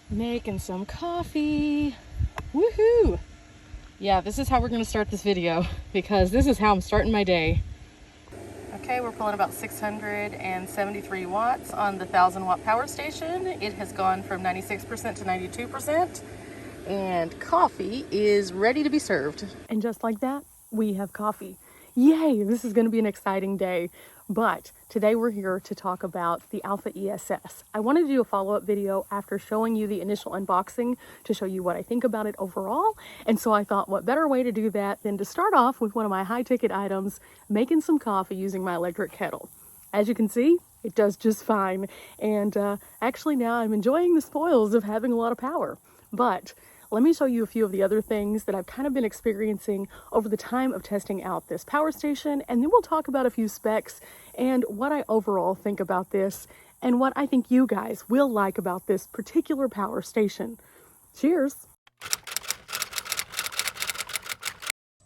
Making some coffee. Woohoo! Yeah, this is how we're gonna start this video because this is how I'm starting my day. Okay, we're pulling about 673 watts on the 1000-watt power station. It has gone from 96% to 92%, and coffee is ready to be served. And just like that, we have coffee. Yay, this is gonna be an exciting day. But today we're here to talk about the Alpha ESS. I wanted to do a follow-up video after showing you the initial unboxing to show you what I think about it overall. And so I thought, what better way to do that than to start off with one of my high-ticket items, making some coffee using my electric kettle. As you can see, it does just fine. And actually now I'm enjoying the spoils of having a lot of power. But let me show you a few of the other things that I've kind of been experiencing over the time of testing out this power station, and then we'll talk about a few specs and what I overall think about this and what I think you guys will like about this particular power station. Cheers!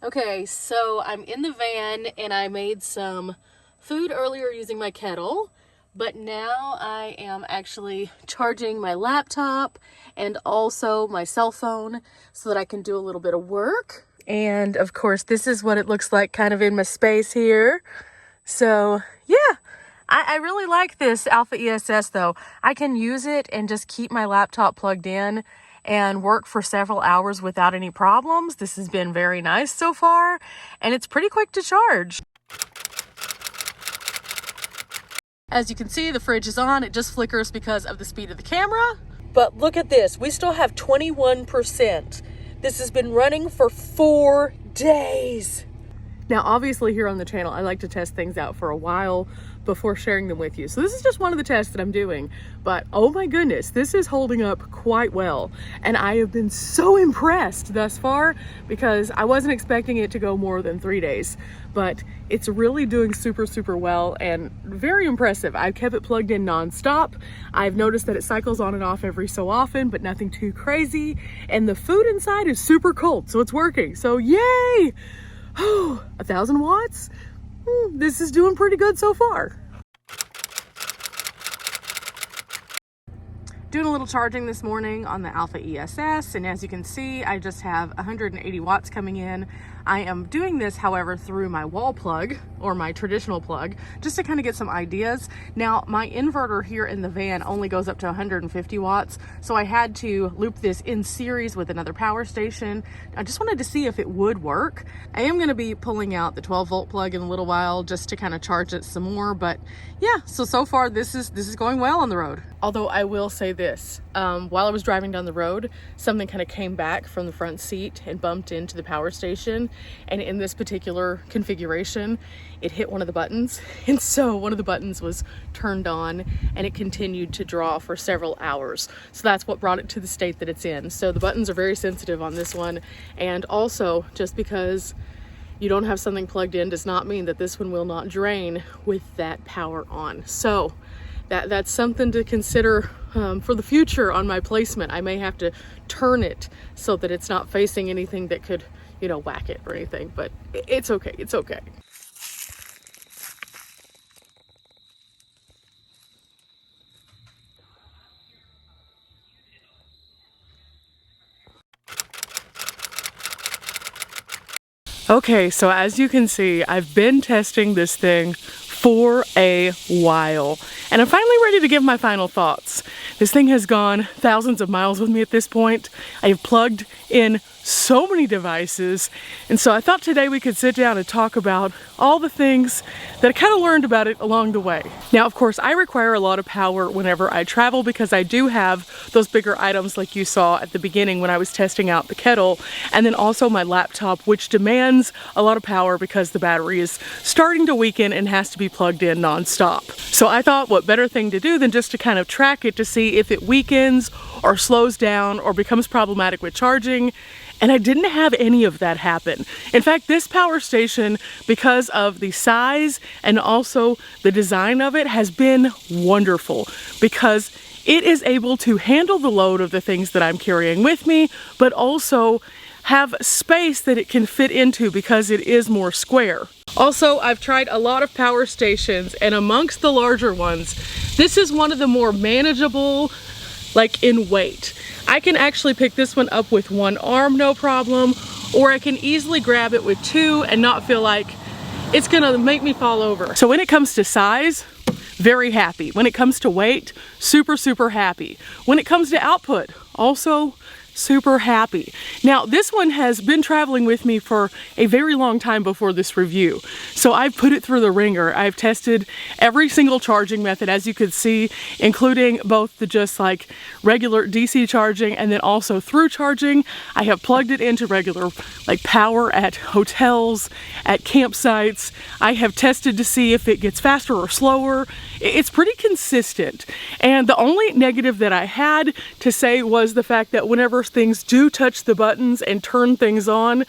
Okay, so I'm in the van and I made some food earlier using my kettle. But now I am actually charging my laptop and also my cell phone so that I can do a little bit of work. And of course, this is what it looks like kind of in my space here. So yeah, I really like this Alpha ESS though. I can use it and just keep my laptop plugged in and work for several hours without any problems. This has been very nice so far, and it's pretty quick to charge. As you can see, the fridge is on. It just flickers because of the speed of the camera. But look at this. We still have 21%. This has been running for 4 days. Now, obviously here on the channel, I like to test things out for a while before sharing them with you. So this is just one of the tests that I'm doing. But oh my goodness, this is holding up quite well. And I have been so impressed thus far because I wasn't expecting it to go more than 3 days. But it's really doing super, super well and very impressive. I've kept it plugged in nonstop. I've noticed that it cycles on and off every so often, but nothing too crazy. And the food inside is super cold, so it's working. So yay! Oh, 1000 watts? This is doing pretty good so far. Doing a little charging this morning on the Alpha ESS, and as you can see, I just have 180 watts coming in. I am doing this, however, through my wall plug, or my traditional plug, just to kind of get some ideas. Now, my inverter here in the van only goes up to 150 watts, so I had to loop this in series with another power station. I just wanted to see if it would work. I am going to be pulling out the 12-volt plug in a little while just to kind of charge it some more, but yeah, so far this is going well on the road. Although I will say this, while I was driving down the road, something kind of came back from the front seat and bumped into the power station. And in this particular configuration, it hit one of the buttons. And so one of the buttons was turned on and it continued to draw for several hours. So that's what brought it to the state that it's in. So the buttons are very sensitive on this one. And also, just because you don't have something plugged in does not mean that this one will not drain with that power on. So that's something to consider for the future on my placement. I may have to turn it so that it's not facing anything that could, you know, whack it or anything, but it's okay, it's okay. Okay, so as you can see, I've been testing this thing for a while, and I'm finally ready to give my final thoughts. This thing has gone thousands of miles with me at this point. I have plugged in so many devices, and so I thought today we could sit down and talk about all the things that I kind of learned about it along the way. Now, of course, I require a lot of power whenever I travel because I do have those bigger items like you saw at the beginning when I was testing out the kettle, and then also my laptop, which demands a lot of power because the battery is starting to weaken and has to be plugged in non-stop. So I thought, what better thing to do than just to kind of track it to see if it weakens or slows down or becomes problematic with charging. And I didn't have any of that happen. In fact, this power station, because of the size and also the design of it, has been wonderful because it is able to handle the load of the things that I'm carrying with me, but also have space that it can fit into because it is more square. Also, I've tried a lot of power stations, and amongst the larger ones, this is one of the more manageable, like in weight. I can actually pick this one up with one arm, no problem, or I can easily grab it with two and not feel like it's gonna make me fall over. So when it comes to size, very happy. When it comes to weight, super, super happy. When it comes to output, also super happy. Now, this one has been traveling with me for a very long time before this review. So I've put it through the ringer. I've tested every single charging method, as you could see, including both the just like regular DC charging and then also through charging. I have plugged it into regular like power at hotels, at campsites. I have tested to see if it gets faster or slower. It's pretty consistent. And the only negative that I had to say was the fact that whenever things do touch the buttons and turn things on,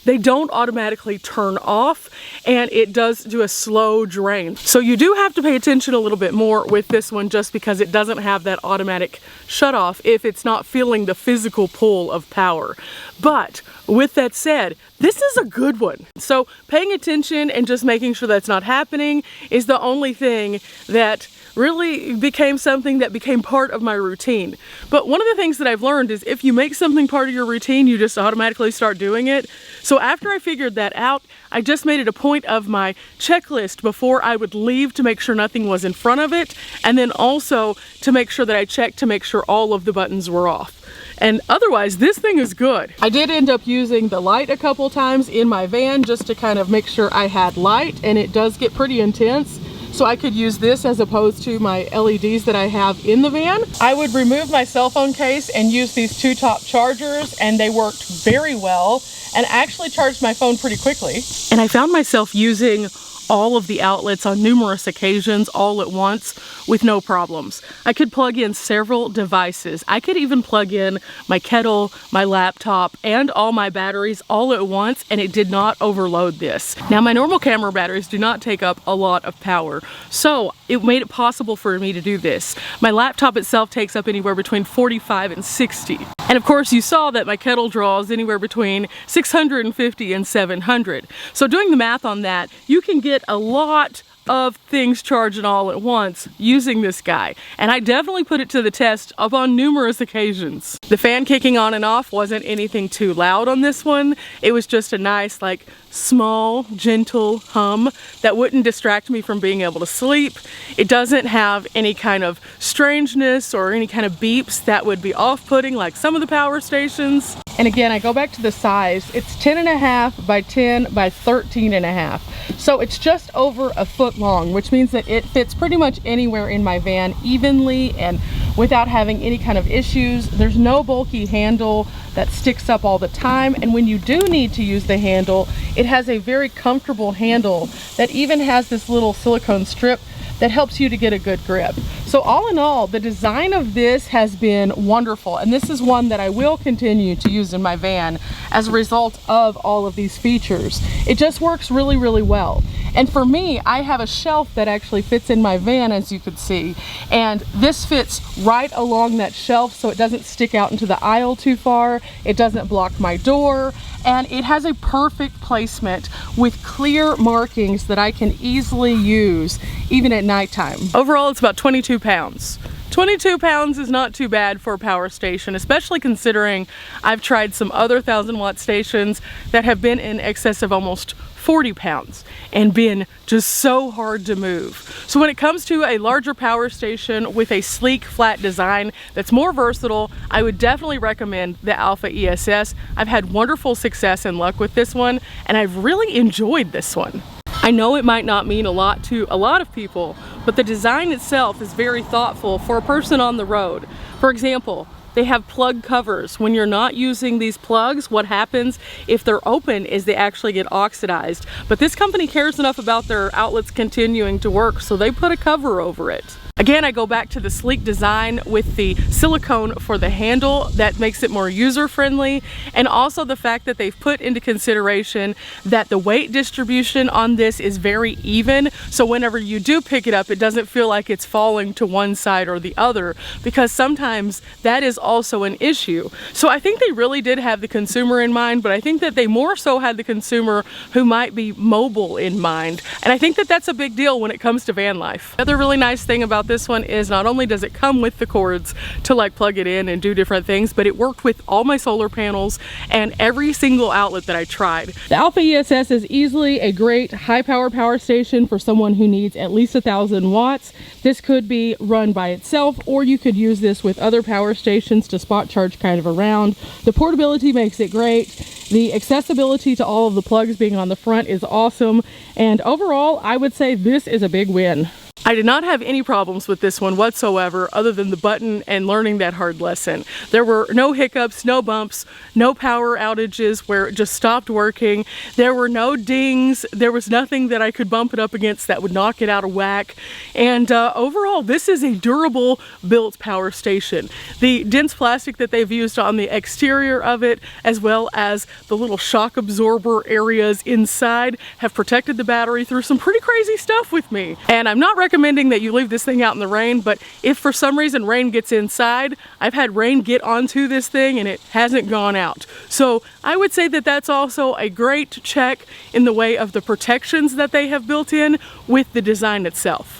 they don't automatically turn off, and it does do a slow drain. So you do have to pay attention a little bit more with this one, just because it doesn't have that automatic shut off if it's not feeling the physical pull of power. But with that said, this is a good one. So paying attention and just making sure that's not happening is the only thing that really became something that became part of my routine. But one of the things that I've learned is if you make something part of your routine, you just automatically start doing it. So after I figured that out, I just made it a point of my checklist before I would leave to make sure nothing was in front of it, and then also to make sure that I checked to make sure all of the buttons were off. And otherwise, this thing is good. I did end up using the light a couple times in my van just to kind of make sure I had light, and it does get pretty intense. So I could use this as opposed to my LEDs that I have in the van. I would remove my cell phone case and use these two top chargers, and they worked very well and actually charged my phone pretty quickly. And I found myself using all of the outlets on numerous occasions all at once with no problems. I could plug in several devices. I could even plug in my kettle, my laptop, and all my batteries all at once, and it did not overload this. Now, my normal camera batteries do not take up a lot of power, so it made it possible for me to do this. My laptop itself takes up anywhere between 45 and 60. And of course, you saw that my kettle draws anywhere between 650 and 700. So doing the math on that, you can get a lot of things charging all at once using this guy, and I definitely put it to the test upon numerous occasions. The fan kicking on and off wasn't anything too loud on this one. It was just a nice, like, small, gentle hum that wouldn't distract me from being able to sleep. It doesn't have any kind of strangeness or any kind of beeps that would be off-putting like some of the power stations. And again, I go back to the size. It's 10.5 by 10 by 13.5. So it's just over a foot long, which means that it fits pretty much anywhere in my van evenly and without having any kind of issues. There's no bulky handle that sticks up all the time, and when you do need to use the handle, it has a very comfortable handle that even has this little silicone strip that helps you to get a good grip. So all in all, the design of this has been wonderful, and this is one that I will continue to use in my van as a result of all of these features. It just works really, really well. And for me, I have a shelf that actually fits in my van, as you could see, and this fits right along that shelf, so it doesn't stick out into the aisle too far, it doesn't block my door, and it has a perfect placement with clear markings that I can easily use even at nighttime. Overall, it's about 22 pounds. 22 pounds is not too bad for a power station, especially considering I've tried some other 1,000-watt stations that have been in excess of almost 40 pounds and been just so hard to move. So when it comes to a larger power station with a sleek, flat design that's more versatile, I would definitely recommend the Alpha ESS. I've had wonderful success and luck with this one, and I've really enjoyed this one. I know it might not mean a lot to a lot of people, but the design itself is very thoughtful for a person on the road. For example, they have plug covers. When you're not using these plugs, what happens if they're open is they actually get oxidized. But this company cares enough about their outlets continuing to work, so they put a cover over it. Again, I go back to the sleek design with the silicone for the handle that makes it more user-friendly, and also the fact that they've put into consideration that the weight distribution on this is very even, so whenever you do pick it up, it doesn't feel like it's falling to one side or the other, because sometimes that is also an issue. So I think they really did have the consumer in mind, but I think that they more so had the consumer who might be mobile in mind, and I think that that's a big deal when it comes to van life. Another really nice thing about about this one is not only does it come with the cords to like plug it in and do different things, but it worked with all my solar panels and every single outlet that I tried. The Alpha ESS is easily a great high power station for someone who needs at least 1,000 watts. This could be run by itself, or you could use this with other power stations to spot charge kind of around. The portability makes it great. The accessibility to all of the plugs being on the front is awesome. And overall, I would say this is a big win. I did not have any problems with this one whatsoever other than the button and learning that hard lesson. There were no hiccups, no bumps, no power outages where it just stopped working. There were no dings. There was nothing that I could bump it up against that would knock it out of whack. And overall, this is a durable built power station. The dense plastic that they've used on the exterior of it, as well as the little shock absorber areas inside, have protected the battery through some pretty crazy stuff with me. And I'm not recommending that you leave this thing out in the rain, but if for some reason rain gets inside, I've had rain get onto this thing and it hasn't gone out. So I would say that that's also a great check in the way of the protections that they have built in with the design itself.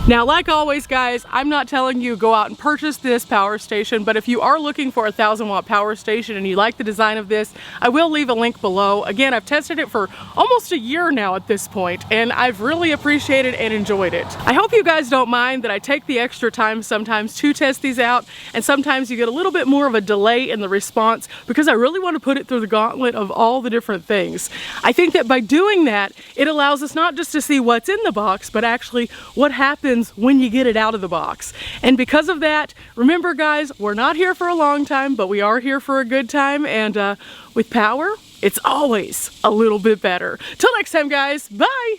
Now, like always, guys, I'm not telling you go out and purchase this power station, but if you are looking for a 1,000-watt power station and you like the design of this, I will leave a link below. Again, I've tested it for almost a year now at this point, and I've really appreciated and enjoyed it. I hope you guys don't mind that I take the extra time sometimes to test these out, and sometimes you get a little bit more of a delay in the response because I really want to put it through the gauntlet of all the different things. I think that by doing that, it allows us not just to see what's in the box, but actually what happens when you get it out of the box. And because of that, remember guys, we're not here for a long time, but we are here for a good time, and with power, it's always a little bit better. Till next time guys, bye!